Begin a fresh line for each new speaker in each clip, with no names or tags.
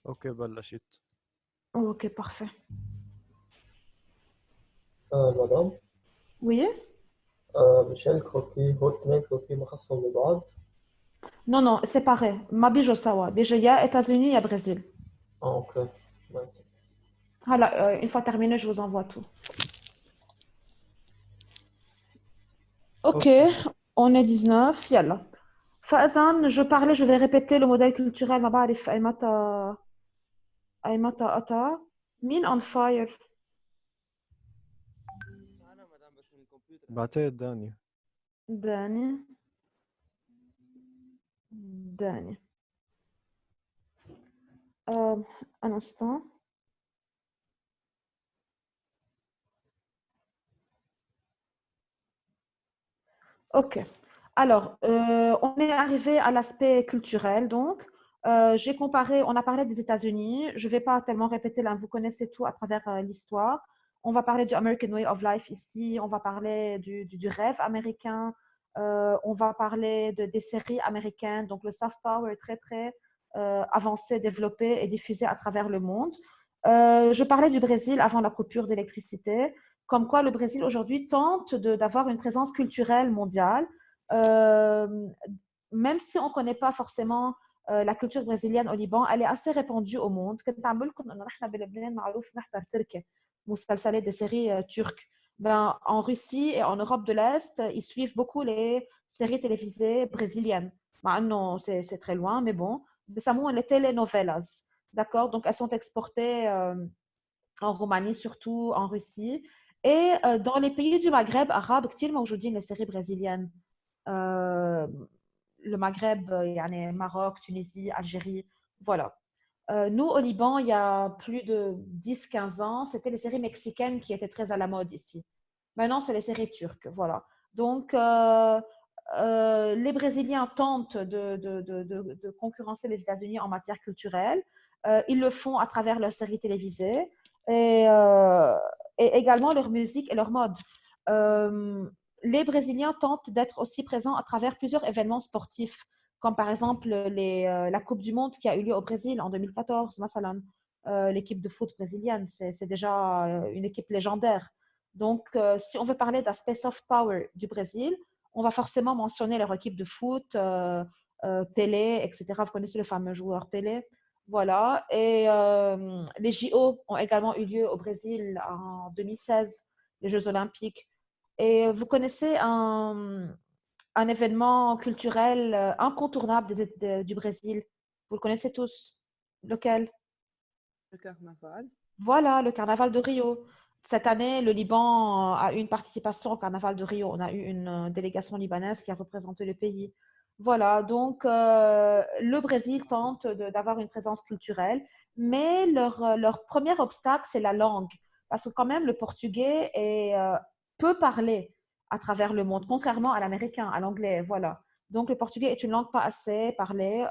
اوكي بلشت.
Ok, parfait.
مدام،
Oui?
ميشيل كروكي هو الاثنين كروكي مخصصهم لبعض.
Non, non, séparé. Ma bije Osawa. Bije, il y a États-Unis, il y a Brésil.
اوكي ماشي.
Voilà, une fois terminé, je vous envoie tout. Ok,
اوكي.
on est 19. Yalla. Fazan, je vais répéter le modèle culturel. Ma بعرف أي متى أتى. Mine on fire.
بعتقد داني.
Dani. Dani. Un instant. Ok. Alors, on est arrivé à l'aspect culturel, donc. J'ai comparé, on a parlé des États-Unis. Je ne vais pas tellement répéter là, vous connaissez tout à travers l'histoire. On va parler du American Way of Life ici. On va parler du rêve américain. On va parler des séries américaines. Donc, le soft power est très, très avancé, développé et diffusé à travers le monde. Je parlais du Brésil avant la coupure d'électricité, comme quoi le Brésil aujourd'hui tente d'avoir une présence culturelle mondiale. Euh, Même si on ne connaît pas forcément la culture brésilienne au Liban, elle est assez répandue au monde. Des séries turques. Ben, en Russie et en Europe de l'Est, ils suivent beaucoup les séries télévisées brésiliennes. Non, c'est très loin, mais bon. Ça les telenovelas. D'accord? Donc, elles sont exportées en Roumanie, surtout en Russie. Et dans les pays du Maghreb arabe, aujourd'hui les séries brésiliennes. Euh, le Maghreb, yani Maroc, Tunisie, Algérie, voilà. Nous, au Liban, il y a plus de 10-15 ans, c'était les séries mexicaines qui étaient très à la mode ici. Maintenant, c'est les séries turques, voilà. Donc, les Brésiliens tentent de concurrencer les États-Unis en matière culturelle. Ils le font à travers leurs séries télévisées et, euh, et également leur musique et leur mode. Euh, les Brésiliens tentent d'être aussi présents à travers plusieurs événements sportifs, comme par exemple la Coupe du Monde qui a eu lieu au Brésil en 2014, Masalan. L'équipe de foot brésilienne, c'est déjà une équipe légendaire. Donc, si on veut parler d'aspect soft power du Brésil, on va forcément mentionner leur équipe de foot, Pelé, etc. Vous connaissez le fameux joueur Pelé. Voilà. Et les JO ont également eu lieu au Brésil en 2016, les Jeux Olympiques. Et vous connaissez un événement culturel incontournable du Brésil. Vous le connaissez tous. Lequel?
Le carnaval.
Voilà, le carnaval de Rio. Cette année, le Liban a eu une participation au carnaval de Rio. On a eu une délégation libanaise qui a représenté le pays. Voilà, donc le Brésil tente d'avoir une présence culturelle, mais leur premier obstacle, c'est la langue. Parce que quand même, le portugais peut parler à travers le monde, contrairement à l'américain, à l'anglais. Voilà. Donc le portugais est une langue pas assez parlée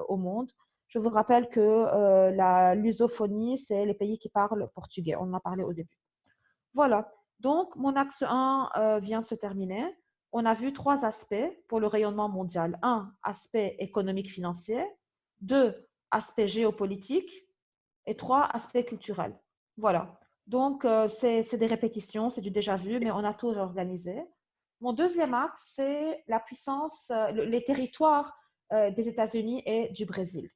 au monde. Je vous rappelle que la lusophonie, c'est les pays qui parlent portugais. On en a parlé au début. Voilà. Donc, mon axe 1 vient se terminer. On a vu trois aspects pour le rayonnement mondial. Un, aspect économique financier. Deux, aspect géopolitique. Et trois, aspect culturel. Voilà. Donc, c'est des répétitions, c'est du déjà vu, mais on a tout réorganisé. Mon deuxième axe, c'est la puissance, les territoires des États-Unis et du Brésil.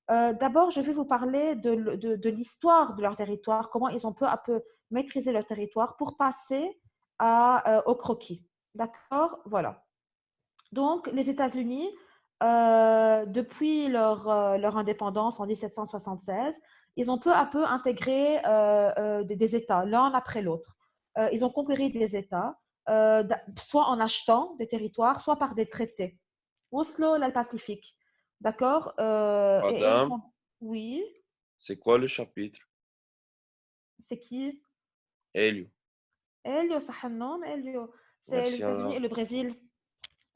D'abord, je vais vous parler de l'histoire de leur territoire, comment ils ont peu à peu maîtrisé leur territoire pour passer au croquis. D'accord? Voilà. Donc, les États-Unis, depuis leur indépendance en 1776, ils ont peu à peu intégré des États, l'un après l'autre. Ils ont conquéri des États, soit en achetant des territoires, soit par des traités. Oslo, là, le Pacifique. D'accord?
Madame,
Oui,
c'est quoi le chapitre?
c'est qui?
Helio.
Elio, Sahanom, Elio. C'est les
Merci,
États-Unis et
madame.
le Brésil,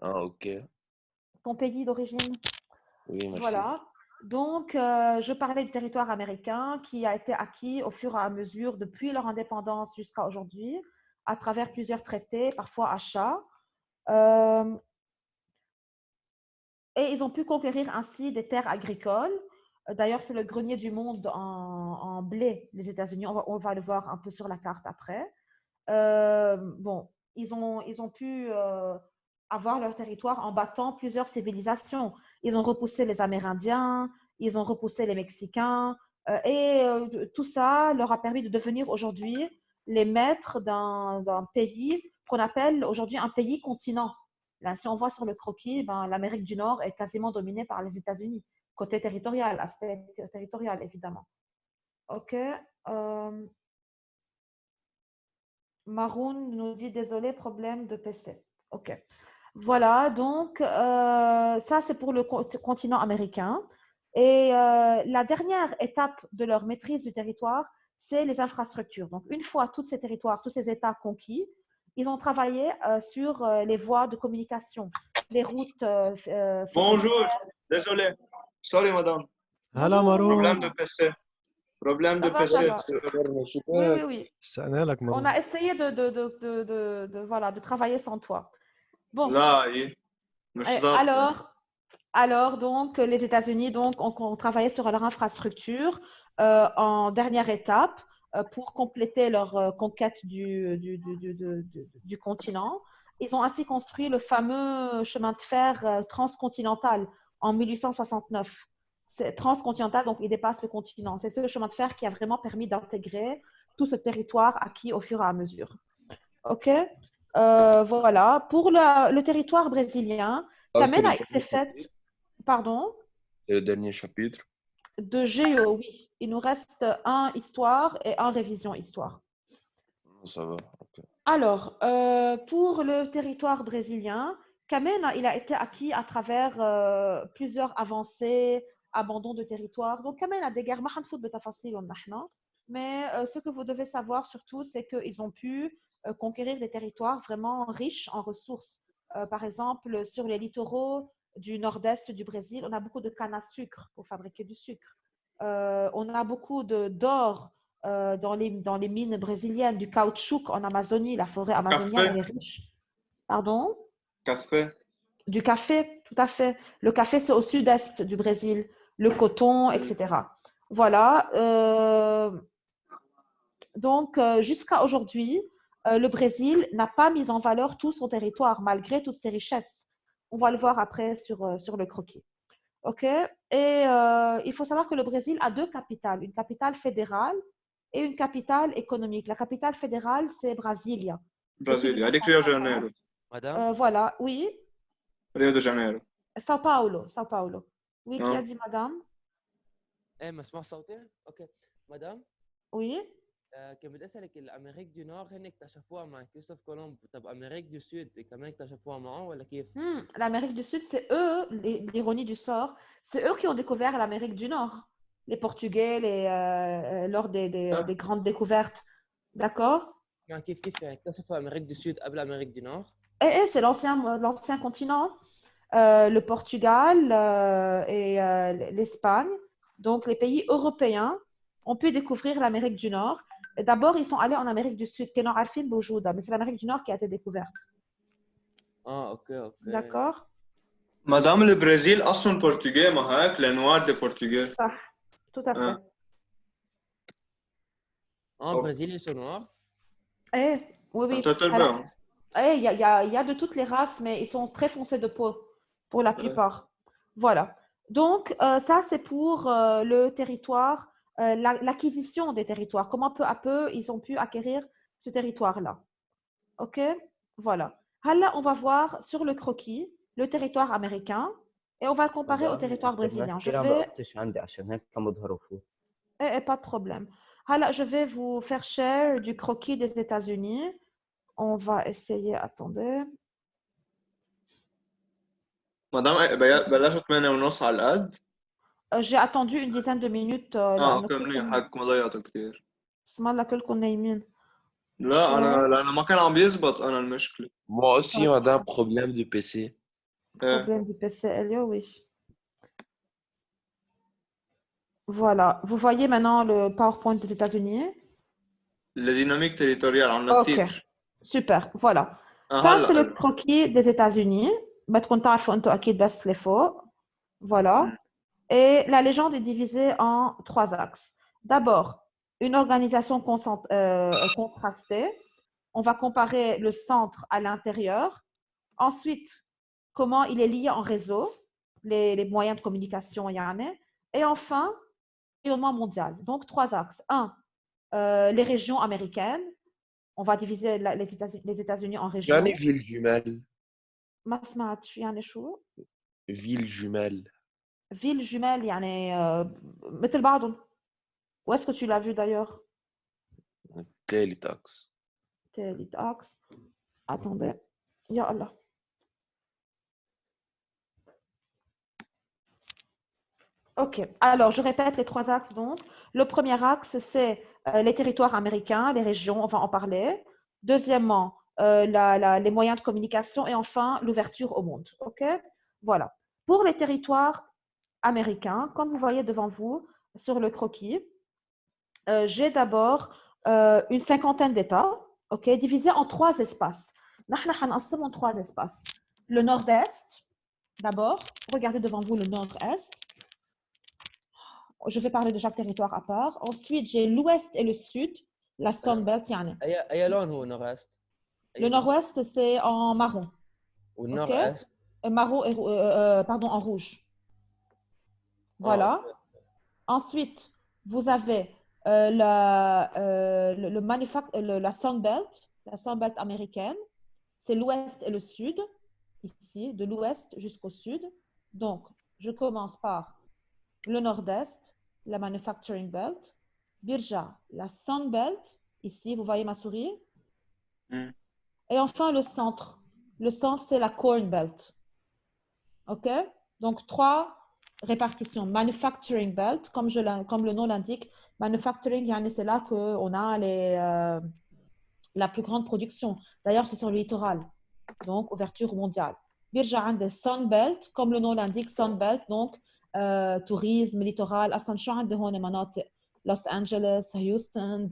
Ah, ok.
ton pays d'origine.
Oui, merci.
Voilà. Donc, je parlais du territoire américain qui a été acquis au fur et à mesure depuis leur indépendance jusqu'à aujourd'hui, à travers plusieurs traités, parfois achats. Euh, et ils ont pu conquérir ainsi des terres agricoles. D'ailleurs, c'est le grenier du monde en blé, les États-Unis. On va le voir un peu sur la carte après. Bon, ils ont pu avoir leur territoire en battant plusieurs civilisations. Ils ont repoussé les Amérindiens, ils ont repoussé les Mexicains, tout ça leur a permis de devenir aujourd'hui les maîtres d'un pays qu'on appelle aujourd'hui un pays continent. Là, si on voit sur le croquis, ben, l'Amérique du Nord est quasiment dominée par les États-Unis, côté territorial, aspect territorial, évidemment. OK. Maroon nous dit désolé, problème de PC. OK. Voilà, donc ça c'est pour le continent américain. Et la dernière étape de leur maîtrise du territoire, c'est les infrastructures. Donc une fois tous ces territoires, tous ces États conquis, ils ont travaillé sur les voies de communication, les routes
Bonjour,
ferroviaires.
désolé. Sorry, madame.
هلا
Bonjour,
مارون.
Problème de PC. Problème de
ça va, ça
PC.
va. Oui, oui, oui.
اشتقنا لك
On
مارون.
a essayé voilà, de travailler sans toi. Bon,
لا إيه مش ظابطة.
alors donc, les États-Unis ont travaillé sur leur infrastructure en dernière étape pour compléter leur conquête du continent. Ils ont ainsi construit le fameux chemin de fer transcontinental en 1869. C'est transcontinental, donc il dépasse le continent. C'est ce chemin de fer qui a vraiment permis d'intégrer tout ce territoire acquis au fur et à mesure. OK? Voilà. Pour le territoire brésilien,
Ah, c'est
Kamena
le
s'est faite, pardon,
c'est le dernier chapitre.
de géo, oui. Il nous reste un histoire et un révision histoire.
Ça va. Ok.
Alors, pour le territoire brésilien, Kamena, il a été acquis à travers plusieurs avancées, abandon de territoire. Donc, Kamena a des guerres, mais ce que vous devez savoir surtout, c'est qu'ils ont pu conquérir des territoires vraiment riches en ressources. Par exemple, sur les littoraux du nord-est du Brésil, on a beaucoup de canne à sucre pour fabriquer du sucre. On a beaucoup d'or dans les mines brésiliennes, du caoutchouc en Amazonie, la forêt amazonienne,
Café.
elle est riche. Pardon?
Café.
Du café, tout à fait. Le café, c'est au sud-est du Brésil, le coton, etc. Voilà. Donc, jusqu'à aujourd'hui, le Brésil n'a pas mis en valeur tout son territoire, malgré toutes ses richesses. On va le voir après sur le croquis. OK? Et il faut savoir que le Brésil a deux capitales, une capitale fédérale et une capitale économique. La capitale fédérale, c'est Brasilia.
Brasilia. هذيك ريو جانيرو.
Madame,
Voilà, oui.
ريو دي جانيرو.
Sao Paulo, Sao Paulo. Oui, qui a
Ah.
dit madame?
مسموع صوتي؟ اوكي. مدام
Oui.
كان بدي اسالك الامريك دي نور هن اكتشفوها مع كريستوف كولومب، طب امريك دي سود كمان اكتشفوها معه ولا كيف؟
L'Amérique du Sud, c'est eux, l'ironie du sort, c'est eux qui ont découvert l'Amérique du Nord. Les Portugais, lors des grandes découvertes. D'accord?
مع كيف يعني اكتشفوا امريك دي سود قبل امريك دي نور؟
C'est l'ancien continent. Le Portugal et l'Espagne, donc les pays européens, ont pu découvrir l'Amérique du Nord. D'abord, ils sont allés en Amérique du Sud, mais c'est l'Amérique du Nord qui a été découverte.
اوكي.
D'accord?
مدام البرازيل أصلا برتغالي ما هيك لنوار دي برتغال.
صح, tout à fait.
برازيلي سو نوار؟
Oui.
تتربع.
Il y a de toutes les races, mais ils sont très foncés de peau pour la plupart. Voilà. Donc, ça, c'est pour le territoire, l'acquisition des territoires. Comment peu à peu, ils ont pu acquérir ce territoire-là. OK? Voilà. Là, on va voir sur le croquis le territoire américain et on va le comparer au territoire brésilien. Je vais... pas de problème. Là, je vais vous faire share du croquis des États-Unis. On va essayer, attendez.
مدام بلشت 8:30 على القد.
J'ai attendu une dizaine de minutes.
اوكي منيح حقك ما ضيعته كثير.
اسمع لك كلكم نايمين.
لا لأنه ما كان عم يزبط أنا المشكلة.
Moi aussi, madame, problème du PC.
Problème du PC, Elio, oui. Voilà. Vous voyez maintenant le PowerPoint des États-Unis?
Le dynamique territoriale en
Ok. Super. Voilà. Ça, c'est le croquis des États-Unis. بتكون تعرفوا أنتوا أكيد بس اللي فوق. Voilà. Et la légende est divisée en 3 axes. D'abord, une organisation contrastée. On va comparer le centre à l'intérieur. Ensuite, comment il est lié en réseau, les moyens de communication, yani. Et enfin, rayonnement mondial. Donc, 3 axes. Un, les régions américaines. On va diviser les États-Unis en
يعني
régions.
ville jumelle.
ما سمعتش يعني شو؟
Ville jumelle.
Ville jumelle, يعني مثل بعضهم. Où est-ce que tu l'as vu d'ailleurs?
تالت أقصى.
Télé axe. Attendez. Ya Allah. Ok, alors je répète les 3 axes donc. Le premier axe, c'est les territoires américains, les régions, on va en parler. Deuxièmement, les moyens de communication et enfin l'ouverture au monde. Ok, voilà. Pour les territoires américains, comme vous voyez devant vous sur le croquis, j'ai d'abord une cinquantaine d'États, ok, divisés en 3 espaces. Nous allons en 3 espaces. Le nord-est, d'abord, regardez devant vous le nord-est. Je vais parler de chaque territoire à part. Ensuite, j'ai l'ouest et le sud, la Sun Belt.
أي لون هو نورست؟
Le nord-ouest, c'est en marron.
والنور
OK?
است؟
Marron et, pardon, en rouge. Voilà. Ensuite, vous avez la Sun Belt américaine. C'est l'ouest et le sud, ici, de l'ouest jusqu'au sud. Donc, je commence par le nord-est, la Manufacturing Belt, Birja, la Sun Belt, ici, vous voyez ma souris. Et enfin, le centre. Le centre, c'est la Corn Belt. OK? Donc, 3 répartitions. Manufacturing Belt, comme le nom l'indique, manufacturing, c'est là qu'on a la plus grande production. D'ailleurs, c'est sur le littoral. Donc, ouverture mondiale. Birja عند Sun Belt, comme le nom l'indique, Sun Belt, donc tourisme, littoral. أصلاً شو عندي هون مناطق؟ Los Angeles, Houston,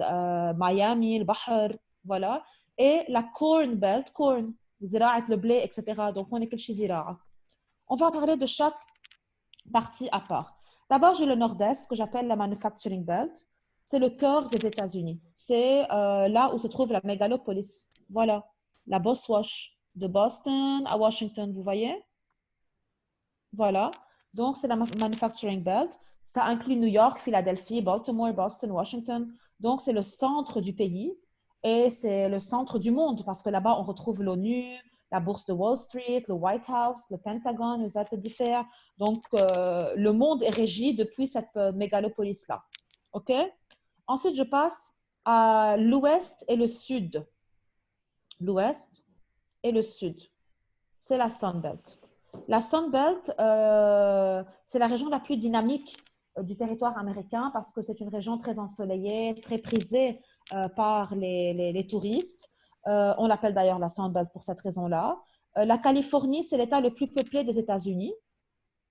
Miami, البحر, voilà. Et la Corn Belt, corn, زراعة le blé, etc. Donc, on est كل شيء زراعة. On va parler de chaque partie à part. D'abord, j'ai le nord-est que j'appelle la Manufacturing Belt. C'est le cœur des États-Unis. C'est là où se trouve la mégalopolis. Voilà, la Boss Wash de Boston à Washington, vous voyez? Voilà. Donc, c'est la Manufacturing Belt. Ça inclut New York, Philadelphie, Baltimore, Boston, Washington. Donc, c'est le centre du pays et c'est le centre du monde parce que là-bas, on retrouve l'ONU, la bourse de Wall Street, le White House, le Pentagone, les États d'affaires. Donc, le monde est régi depuis cette mégalopolis-là. OK? Ensuite, je passe à l'ouest et le sud. L'ouest et le sud. C'est la Sun Belt. La Sun Belt, c'est la région la plus dynamique du territoire américain parce que c'est une région très ensoleillée, très prisée par les touristes. On l'appelle d'ailleurs la Sun Belt pour cette raison-là. La Californie, c'est l'État le plus peuplé des États-Unis.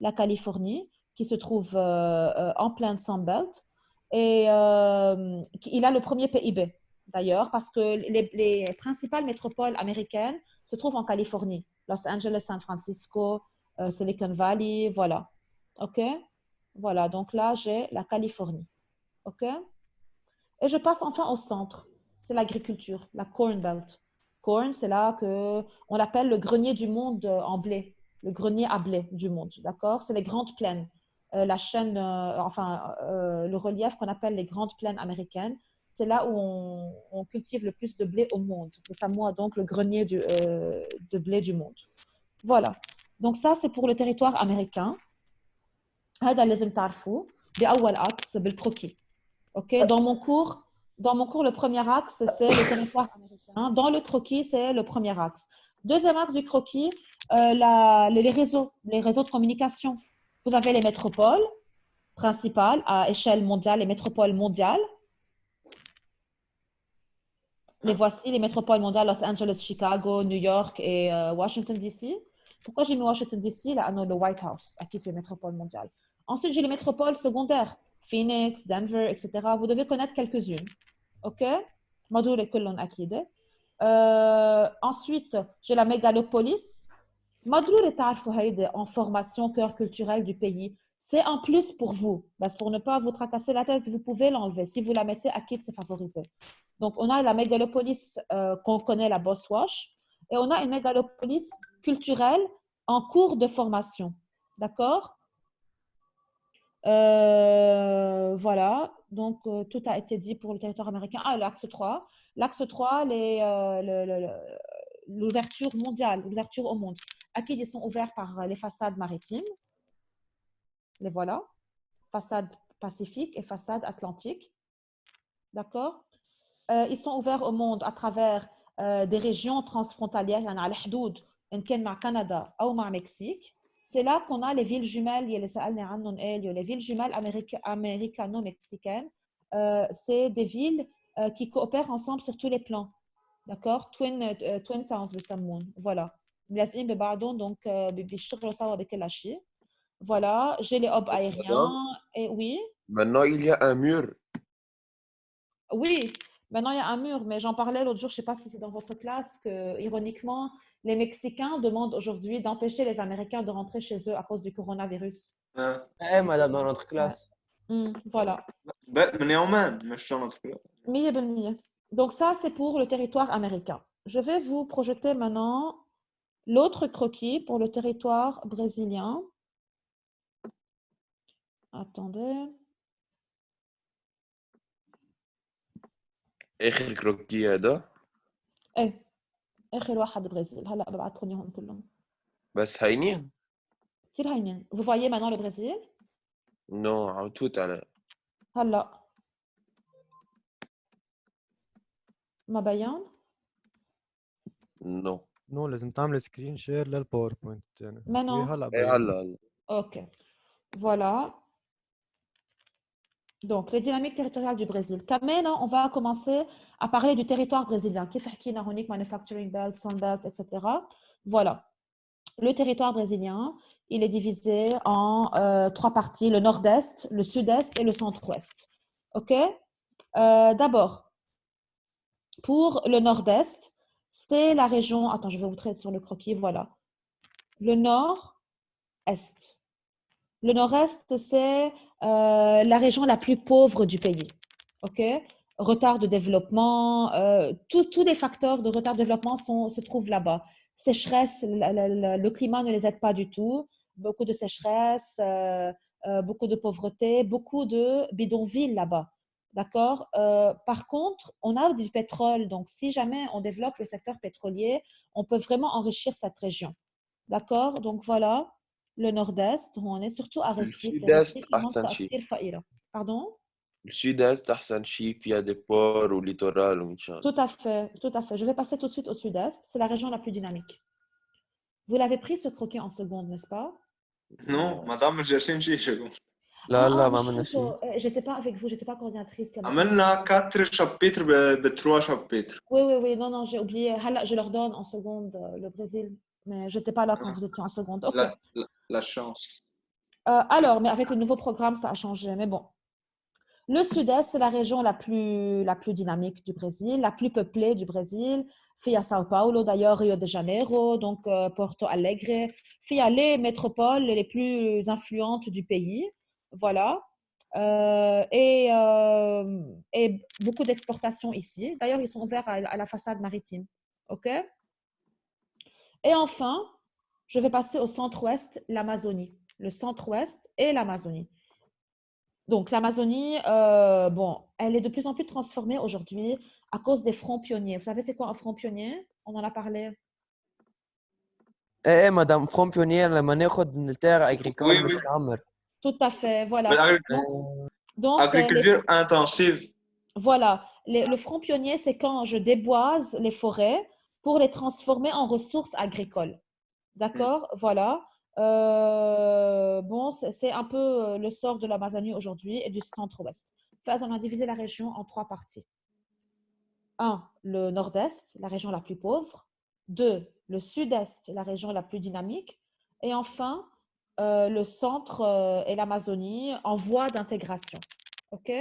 La Californie, qui se trouve en pleine Sun Belt. Et il a le premier PIB, d'ailleurs, parce que les principales métropoles américaines se trouvent en Californie. Los Angeles, San Francisco, Silicon Valley, voilà. OK? Voilà, donc là, j'ai la Californie. OK? Et je passe enfin au centre. C'est l'agriculture, la Corn Belt. Corn, c'est là qu'on l'appelle le grenier du monde en blé, le grenier à blé du monde, d'accord? C'est les grandes plaines. La chaîne, le relief qu'on appelle les grandes plaines américaines, c'est là où on cultive le plus de blé au monde. Le Samoa, donc le grenier de blé du monde. Voilà. Donc ça, c'est pour le territoire américain. هذا لازم تعرفوه بأول axe بالكروكي. OK? Dans mon cours, le premier axe, c'est le territoire américain. Dans le croquis, c'est le premier axe. Deuxième axe du croquis, les réseaux de communication. Vous avez les métropoles principales à échelle mondiale, les métropoles mondiales. Les voici, les métropoles mondiales, Los Angeles, Chicago, New York et Washington, D.C. Pourquoi j'ai mis Washington, D.C? Là, le White House, à qui c'est les métropoles mondiales. Ensuite, j'ai les métropoles secondaires, Phoenix, Denver, etc. Vous devez connaître quelques-unes. OK? Ensuite, j'ai la mégalopolis. En formation cœur culturel du pays. c'est un plus pour vous. Parce pour ne pas vous tracasser la tête, vous pouvez l'enlever. Si vous la mettez, Akid, c'est favorisé. Donc, on a la mégalopolis qu'on connaît, la Boss Wash, et on a une mégalopolis culturelle en cours de formation. D'accord? Voilà. Donc, tout a été dit pour le territoire américain. Ah, l'axe 3. L'axe 3, l'ouverture mondiale, l'ouverture au monde. Akid, ils sont ouverts par les façades maritimes. Les voilà. Façade pacifique et façade atlantique. D'accord? Ils sont ouverts au monde à travers des régions transfrontalières, il y en a à l'Hdoud, en Canada ou au Mexique. C'est là qu'on a les villes jumelles, les villes jumelles américano-mexicaines. C'est des villes qui coopèrent ensemble sur tous les plans. D'accord? Twin Towns, voilà. Donc, voilà, j'ai les hubs aériens. Et oui.
Maintenant, il y a un mur.
Oui, maintenant il y a un mur, mais j'en parlais l'autre jour, je ne sais pas si c'est dans votre classe, que ironiquement, les Mexicains demandent aujourd'hui d'empêcher les Américains de rentrer chez eux à cause du coronavirus.
Eh, madame, dans notre classe.
Voilà.
من يومين مش notre classe.
100%. Donc ça, c'est pour le territoire américain. Je vais vous projeter maintenant l'autre croquis pour le territoire brésilien. Attendez.
آخر كروكي هذا
ايه اخر واحد برازيل هلا ببعثهم اياهم كلهم
بس هاينين.
كثير هينين. Vous voyez maintenant le Brésil?
نو عم تفوت على
هلا ما بيان؟
نو.
نو لازم تعمل سكرين شير للباوربوينت يعني.
ما نو.
هلا
ايه
بيان.
هلا.
Ok. Voilà. Donc, les dynamiques territoriales du Brésil. Maintenant, on va commencer à parler du territoire brésilien. Qui fait qui manufacturing belt, sun belt, etc. Voilà. Le territoire brésilien, il est divisé en 3 parties, le nord-est, le sud-est et le centre-ouest. OK? D'abord, pour le nord-est, c'est la région... Attends, je vais vous traiter sur le croquis. Voilà. Le nord-est. Le nord-est, c'est la région la plus pauvre du pays. OK? Retard de développement, tous les facteurs de retard de développement se trouvent là-bas. Sécheresse, le climat ne les aide pas du tout. Beaucoup de sécheresse, beaucoup de pauvreté, beaucoup de bidonvilles là-bas. D'accord? Par contre, on a du pétrole. Donc, si jamais on développe le secteur pétrolier, on peut vraiment enrichir cette région. D'accord? Donc, voilà. Le nord-est, on est surtout à Recife.
السوداست أحسن شيء.
Pardon?
السوداست أحسن شيء فيها ديبور وليتورال ومن شغله.
Tout à fait, tout à fait. Je vais passer tout de suite au sud-est. C'est la région la plus dynamique. Vous l'avez pris ce croquis en seconde, n'est-ce pas?
Non, madame مش جالسين شيء شغل.
لا لا ما
مش
عملنا شيء.
انتوا- J'étais pas avec vous, j'étais pas coordinatrice là.
عملنا 4 chapitres ب 3 chapitres.
Oui, non, j'ai oublié. Hala, je leur donne en seconde le Brésil, mais j'étais pas là quand vous étiez en seconde. Ok.
La chance.
Alors, mais avec le nouveau programme, ça a changé. Mais bon. Le sud-est, c'est la région la plus dynamique du Brésil, la plus peuplée du Brésil. Fia Sao Paulo, d'ailleurs, Rio de Janeiro, donc Porto Alegre. Fia les métropoles les plus influentes du pays. Voilà. Et beaucoup d'exportations ici. D'ailleurs, ils sont ouverts à la façade maritime. OK? Et enfin, je vais passer au centre-ouest, l'Amazonie. Le centre-ouest et l'Amazonie. Donc, l'Amazonie, bon, elle est de plus en plus transformée aujourd'hui à cause des fronts pionniers. Vous savez, c'est quoi un front pionnier? On en a parlé.
ايه مدام فروم بيونير لما ناخذ من التير اجريكول مش نعمر.
Tout à fait, voilà. Donc,
agriculture intensive.
Voilà, le front pionnier, c'est quand je déboise les forêts pour les transformer en ressources agricoles. D'accord? Voilà. Bon, c'est un peu le sort de l'Amazonie aujourd'hui et du centre-ouest. Enfin, on a divisé la région en 3 parties. 1, le nord-est, la région la plus pauvre. 2, le sud-est, la région la plus dynamique. Et enfin, le centre et l'Amazonie en voie d'intégration. OK?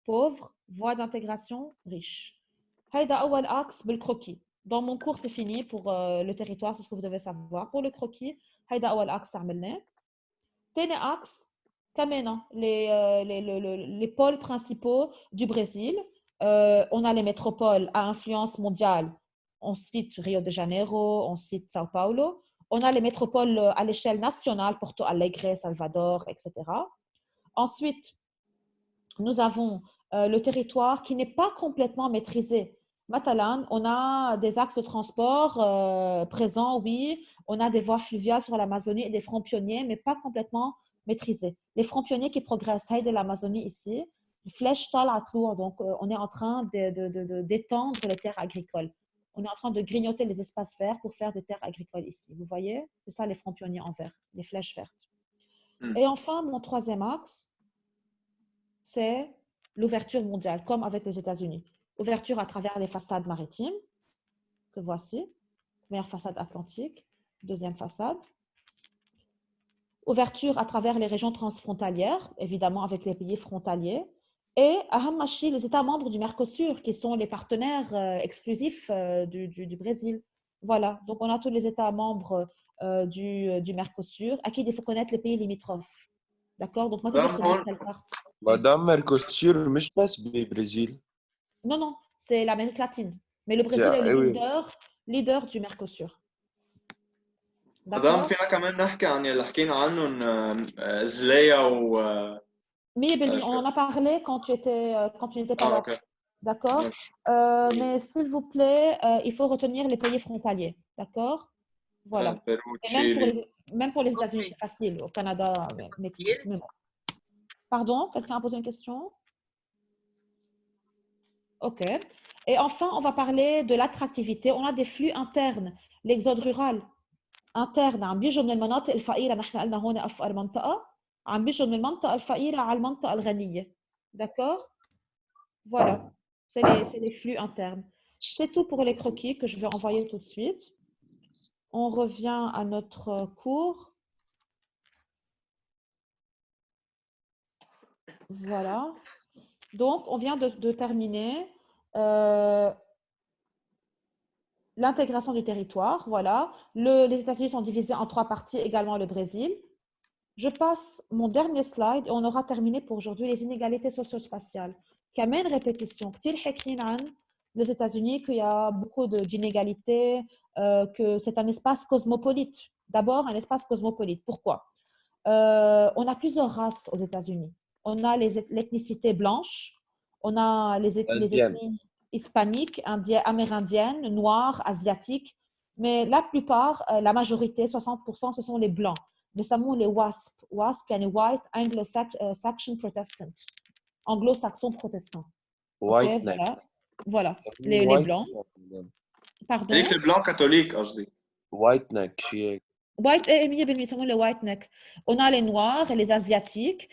Pauvre, voie d'intégration, riche. Haïda awal axe bel croquis. Dans mon cours, c'est fini pour le territoire, c'est ce que vous devez savoir. Pour le croquis, haïda awal axe عملناه. تاني axe, Camena, les pôles principaux du Brésil. On a les métropoles à influence mondiale. On cite Rio de Janeiro, on cite Sao Paulo. On a les métropoles à l'échelle nationale, Porto Alegre, Salvador, etc. Ensuite, nous avons le territoire qui n'est pas complètement maîtrisé. Matalan, on a des axes de transport présents, oui. On a des voies fluviales sur l'Amazonie et des fronts pionniers, mais pas complètement maîtrisés. Les fronts pionniers qui progressent, de l'Amazonie ici, flèche talatour, donc on est en train d'étendre les terres agricoles. On est en train de grignoter les espaces verts pour faire des terres agricoles ici. Vous voyez? C'est ça les fronts pionniers en vert, les flèches vertes. Et enfin, mon troisième axe, c'est l'ouverture mondiale, comme avec les États-Unis. Ouverture à travers les façades maritimes, que voici. Première façade atlantique, deuxième façade. Ouverture à travers les régions transfrontalières, évidemment avec les pays frontaliers. Et à Hamachi, les États membres du Mercosur, qui sont les partenaires exclusifs du Brésil. Voilà, donc on a tous les États membres du Mercosur, à qui il faut connaître les pays limitrophes. D'accord? Donc, moi, tu
مدام
sur
هون
quelle carte?
مدام ميركوسور مش بس بالبرازيل.
Non, non, c'est l'Amérique latine. Mais le Brésil est
Eh
le
oui.
leader du Mercosur.
مدام
D'accord?
فينا كمان نحكي عن اللي حكينا عنهم زلايا و
100%, on en a parlé quand tu n'étais pas là.
اوكي
D'accord?
ماشي
Mais s'il vous plaît, il faut retenir les pays frontaliers. D'accord? Voilà.
بيرو
Et
تشيلي
même pour les États-Unis,
Ok.
c'est facile. Au Canada, Mexique. Mais bon. Pardon? Quelqu'un a posé une question? OK. Et enfin, on va parler de l'attractivité. On a des flux internes. L'exode rural interne عم بيجوا من المناطق الفقيرة. نحن قلنا هون أفقر منطقة. عم بيجوا من المنطقة الفقيرة على المنطقة الغنية. D'accord? Voilà. C'est les flux internes. C'est tout pour les croquis que je vais envoyer tout de suite. On revient à notre cours. Voilà. Donc, on vient de terminer l'intégration du territoire. Voilà. Les États-Unis sont divisés en 3 parties, également le Brésil. Je passe mon dernier slide et on aura terminé pour aujourd'hui les inégalités socio-spatiales. كمان répétition. كتير حكينا عن les États-Unis qu'il y a beaucoup d'inégalités, que c'est un espace cosmopolite. D'abord, un espace cosmopolite. Pourquoi? On a plusieurs races aux États-Unis. On a l'ethnicité blanche, on a les
Indienne.
ethnies hispaniques, amérindiennes, noires, asiatiques. Mais la plupart, la majorité, 60%, ce sont les blancs. Nous sommes les WASP. WASP, يعني White Anglo-Saxon Protestant. Anglo-saxon protestant.
وايت
Ok,
نك.
voilà. Voilà. Les blancs. Pardon.
هذيك البلان كاثوليك قصدي
وايت نك شيء هيك.
White, 100% يسموه les white neck. On a les noirs et les asiatiques.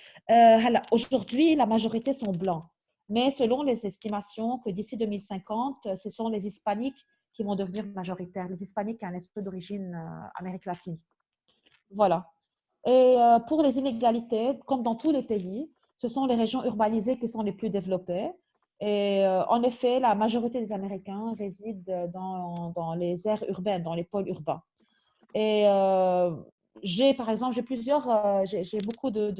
Aujourd'hui, la majorité sont blancs. Mais selon les estimations que d'ici 2050, ce sont les hispaniques qui vont devenir majoritaires. Les hispaniques qui ont un esprit d'origine Amérique latine. Voilà. Et pour les inégalités, comme dans tous les pays, ce sont les régions urbanisées qui sont les plus développées. Et en effet, la majorité des Américains résident dans les aires urbaines, dans les pôles urbains. Et j'ai beaucoup de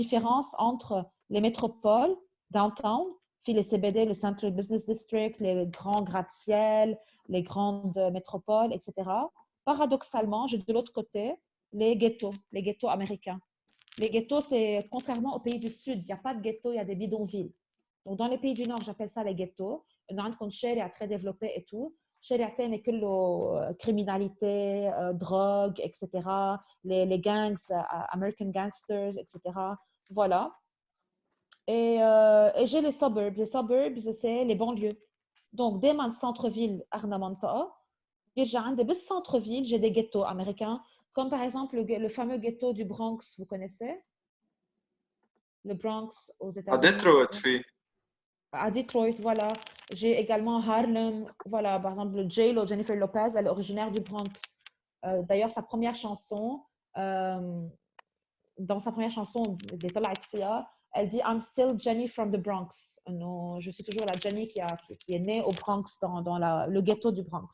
différences entre les métropoles, downtown, puis les CBD, le Central Business District, les grands gratte-ciel, les grandes métropoles, etc. Paradoxalement, j'ai de l'autre côté les ghettos américains. Les ghettos, c'est contrairement aux pays du Sud, il n'y a pas de ghetto, il y a des bidonvilles. Donc, dans les pays du Nord, j'appelle ça les ghettos. On a un شارع très développé et tout. شارع تاني كله criminalité, drogue, etc. Les gangs, American gangsters, etc. Voilà. Et j'ai les suburbs. Les suburbs, c'est les banlieues. Donc, dès le centre-ville, Arna Manta'a, centre-ville, j'ai des ghettos américains, comme par exemple le fameux ghetto du Bronx, vous connaissez? Le Bronx aux États-Unis.
ديترويت في
À Detroit, voilà. J'ai également Harlem, voilà, par exemple, J-Lo, Jennifer Lopez, elle est originaire du Bronx. D'ailleurs, sa première chanson, dans sa première chanson, elle dit I'm still Jenny from the Bronx. Non, je suis toujours la Jenny qui est née au Bronx, dans le ghetto du Bronx.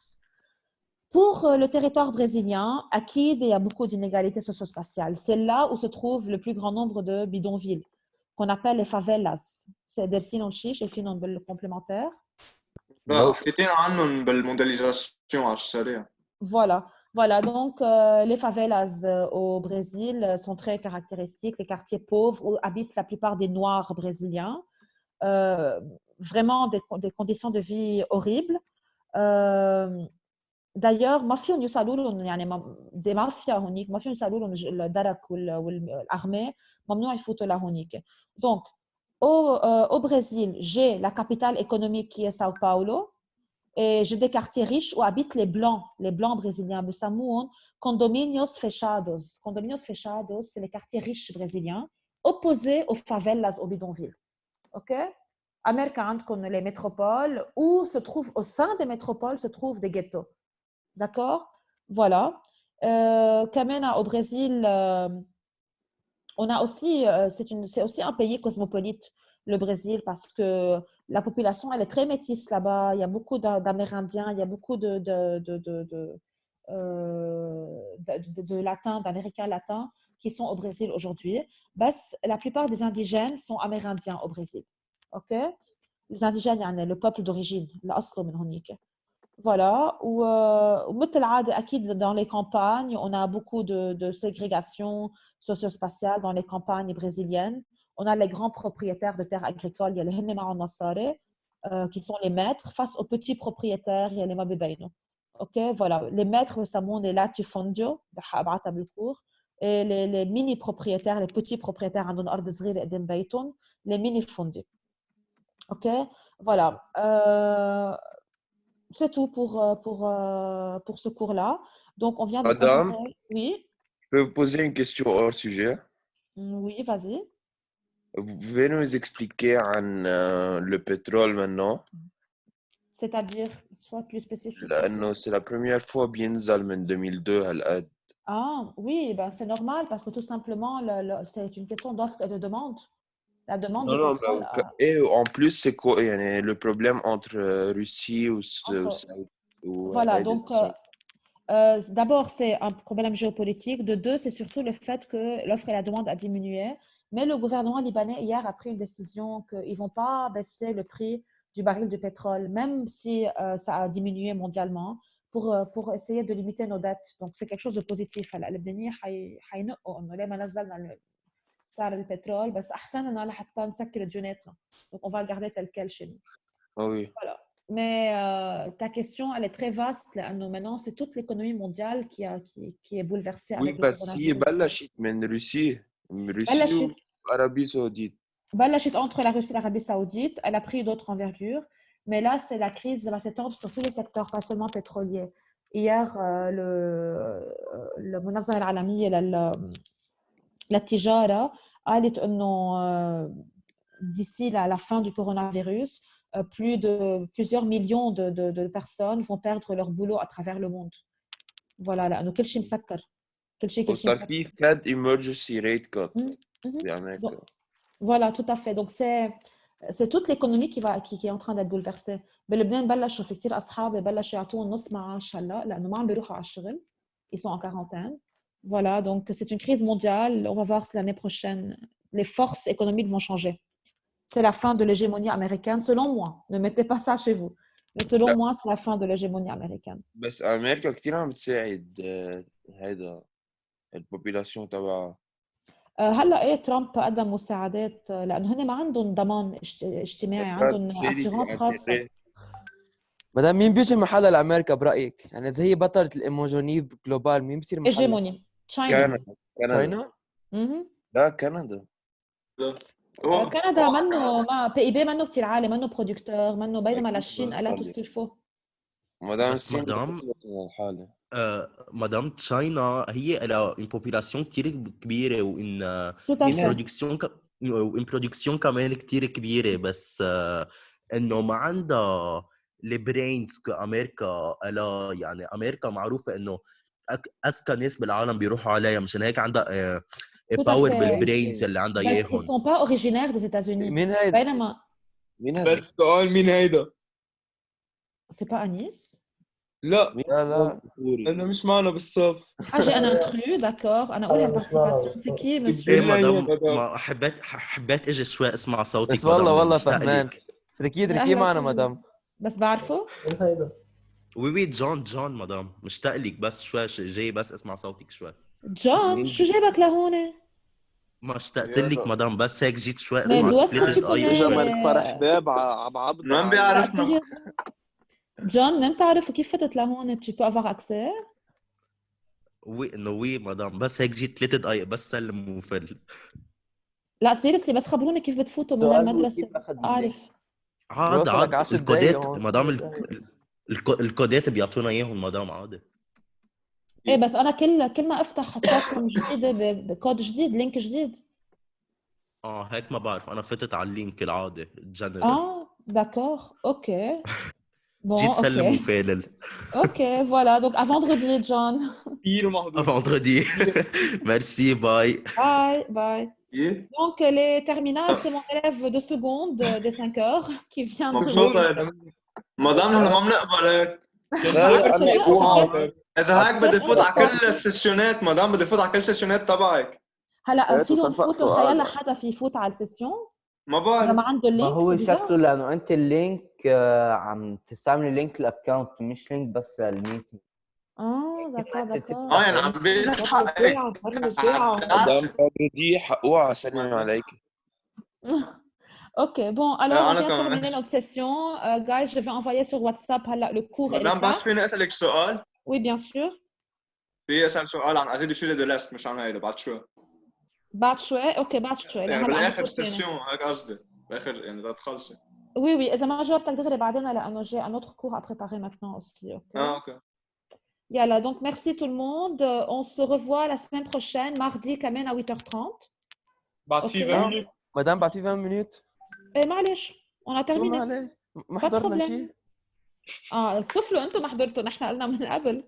Pour le territoire brésilien, Akid, il y a beaucoup d'inégalités socio-spatiales. C'est là où se trouve le plus grand nombre de bidonvilles, qu'on appelle les favelas. C'est درسينهم شي شايفينهم بالcomplémentaire.
لا حكيتين عنهم بالموديليزاسيون على السريع.
Voilà. Donc, les favelas au Brésil sont très caractéristiques. Les quartiers pauvres où habitent la plupart des Noirs brésiliens. Vraiment des conditions de vie horribles. D'ailleurs ما فيهم يوصلوا لهم يعني دي مافيا هونيك ما فيهم يوصلوا لهم الدرك والارمée ممنوع يفوتوا لهونيك. Donc au Brésil, j'ai la capitale économique qui est Sao Paulo et j'ai des quartiers riches où habitent les blancs brésiliens بيسموهم condominios fechados. Condominios fechados, c'est les quartiers riches brésiliens opposés aux favelas aux bidonvilles. OK? Amérique عندكم les métropoles où se trouvent au sein des métropoles se trouvent des ghettos. D'accord? Voilà. Kamena, au Brésil, on a aussi, c'est aussi un pays cosmopolite, le Brésil, parce que la population, elle est très métisse là-bas. Il y a beaucoup d'Amérindiens, il y a beaucoup de latins, d'Américains latins qui sont au Brésil aujourd'hui. La plupart des indigènes sont amérindiens au Brésil. OK? Les indigènes, le peuple d'origine, l'aslo من هونيك. Voilà, ومثل العادة أكيد dans les campagnes, on a beaucoup de ségrégation socio-spatiale dans les campagnes brésiliennes. On a les grands propriétaires de terres agricoles, il y a les هن معهم مصاري, qui sont les maîtres, face aux petits propriétaires, il y a les ما بيبينوا. OK, voilà. Les maîtres يسمون les latifundio, بعتها بالكور, et les mini propriétaires, les petits propriétaires عندهم أرض صغيرة قدام بيتهم, les mini fondi. OK, voilà. C'est tout pour ce cours-là. Donc, on vient de
Madame,
comparer. Oui,
je peux vous poser une question hors sujet?
oui, vas-y.
Vous pouvez nous expliquer le pétrole maintenant?
C'est-à-dire, sois plus spécifique.
لأنه c'est la première fois بينزل من 2002 هالقد.
Ah, oui, ben, c'est normal parce que tout simplement, c'est une question d'offre et de demande. La demande de
Non,
pétrole.
et en plus, c'est quoi le problème entre Russie ou
Voilà, donc d'abord, c'est un problème géopolitique. De deux, c'est surtout le fait que l'offre et la demande a diminué. Mais le gouvernement libanais, hier, a pris une décision qu'ils ne vont pas baisser le prix du baril de pétrole, même si ça a diminué mondialement, pour essayer de limiter nos dettes. Donc, c'est quelque chose de positif. سعر البترول بس احسن انه لحتى نسكر ديوناتنا. Donc on va le garder tel quel chez nous.
Ah oui.
Voilà. Mais ta question elle est très vaste لانه maintenant c'est toute l'économie mondiale qui est bouleversée avec le
بس هي
coronavirus.
بلشت من روسيا وعربية سعودية.
بلشت entre la Russie et l'Arabie Saoudite, elle a pris d'autres envergures, mais là c'est la crise va s'étendre sur tous les secteurs, pas seulement pétroliers. Hier le منظمة العالمية للتجارة قالت إنه d'ici la fin du coronavirus, plusieurs millions de personnes vont perdre leur boulot à travers le monde. Voilà, لأنه كل شيء مسكر. كل شيء
وصار
مسكر.
في Fed emergency rate cut بأمريكا.
Donc, voilà, tout à fait. Donc c'est toute l'économie qui est en train d'être bouleversée. بلبنان بلشوا في كتير أصحاب بلشوا يعطوهم نص معاش هلا لأنه ما عم بيروحوا على الشغل. Ils sont en quarantaine. Voilà, donc c'est une crise mondiale. On va voir si l'année prochaine, les forces économiques vont changer. C'est la fin de l'hégémonie américaine, selon moi. Ne mettez pas ça chez vous. Mais selon moi, c'est la fin de l'hégémonie américaine.
بس أمريكا كتير عم تساعد هيدا البوبيلاسيون تبعها.
هلا ايه ترامب قدم مساعدات لانه هن ما عندهم ضمان اجتماعي، عندهم اسيغانس خاصه.
مدام مين بيجي محلها لامريكا برايك؟ يعني اذا هي بطلة الايموجوني جلوبال مين بصير محلها؟
هيجيموني تشاينا.
تشاينا؟
لا كندا.
كندا منه ما بي بي منه كثير عالي، منه برودكتور، منه بينما للشين elle a tout ce qu'il faut.
مدام
مدام تشاينا هي لها une population كتير كبيرة وإن برودكسيون كمان كتير كبيرة، بس إنه ما عندها البرينز كأمريكا. لا يعني أمريكا معروفة إنه أذكى ناس بالعالم بيروحوا عليها، مشان هيك عندها باور بالبرينز اللي عندها إياهم.
بس ils sont pas originaires des États-Unis.
مين هيدا؟
بينما
مين هيدا؟
بس سؤال مين هيدا؟
c'est pas Anis.
لا
لا لا
انا مش معنا بالصف.
حاجة أنا انترو داكور أنا أقولها البارتيسيباسيون سي كي
ايه
مسيو
بالله يا
مدام
مدام.
ما حبيت اجي شوي اسمع صوتك
بس والله
مدام
والله
مشتاق
فهمان.
لك.
تركيه
أهلا
معنا
وسهلا
مدام.
بس بعرفه
مين هيدا؟
وي جون مدام مشتاق لك بس شوي جاي بس اسمع صوتك شوي.
جون شو جايبك لهون؟
ما اشتقت لك مدام بس هيك جيت شوي
Mais
اسمع
d'où est-ce que tu
ثلاثة
connais
دقايق شوي.
les...
فرح باب عم عبد
من
لا
بيعرفنا؟
sérieusement جون même تعرف كيف فتت لهون tu peux avoir accès؟
وي مدام بس هيك جيت 3 دقايق بس سلم وفل.
لا سيريسلي بس خبروني كيف بتفوتوا من
سؤال هو
هالمدرسة
كيف اخذ اللينك؟
أعرف
عاد
بيوصلك 10 دقايق
الكودات
هون.
مدام الكودات بيعطونا اياهم مدام عادي.
إيه بس أنا كل ما أفتح تشات جديدة بكود جديد لينك جديد
هيك ما بعرف انا فتت على اللينك العادي الجنرال.
داكور أوكي بون
جيت سلم
أوكي
وفالل.
أوكي فوالا دونك à vendredi جون
كثير مهضوم.
vendredi. Merci باي.
باي باي
إيه؟
Donc, les terminales, c'est mon élève de seconde des 5 heures qui vient de...
مبسوطة إذا مدام نحن ما بنقبلك. إذا هيك بدي فوت على كل السيشنات مدام بدي فوت على كل السيشنات تبعك.
هلا فيهم يفوتوا خيال حدا في يفوت على السيسيون
ما
إذا
بعرف.
ما عنده
ما
اللينك
هو
c'est
شكله
bizarre.
لانه انت اللينك عم تستعملي لينك الاكونت مش لينك بس الميتنج.
داكور
يعني عم بيلحقك.
مدام دي حقوها سلم عليك.
Ok, bon, alors on
أنا
vient de
كمان.
terminer notre session. Guys, je vais envoyer sur WhatsApp هلا le cours et les
مدام بس
cartes.
فيني أسألك سؤال؟
Oui, bien sûr.
في أسأل سؤال عن أزيد شيء دو لاست مش عن هيدا بعد شوي.
بعد شوي، اوكي بعد شوي
يعني
هلا عم
بالآخر
بقول فيني.
سيسيون هيك قصدي. بالآخر يعني تخلصي.
Oui, oui, إذا ما جاوبتك دغري بعدين لأنه j'ai un autre cours à préparer maintenant aussi. Ok.
أوكي.
Yalla, donc merci tout le monde. On se revoit la semaine prochaine, mardi كمان à 8h30.
بعد
أوكي.
في 20 minutes.
مدام بعد في 20 مينوت.
إيه معلش on a
شو
terminé.
معلش؟ ما
Pas de
حضرنا
problème.
شيء.
صفلوا انتم ما حضرتوا نحن قلنا من قبل.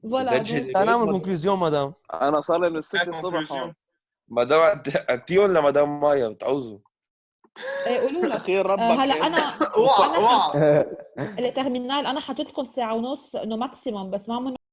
فوالا
تعال نعمل كونكلوزيون مدام.
انا صار لي من 6
هيك
الصبح هون.
مدام أنتيون لمدام مايا بتعوزوا.
قولوا لك
اخير ربك
هلا انا
اوعى
الترمينال انا حاطط لكم ساعه ونص انه ماكسيموم بس ما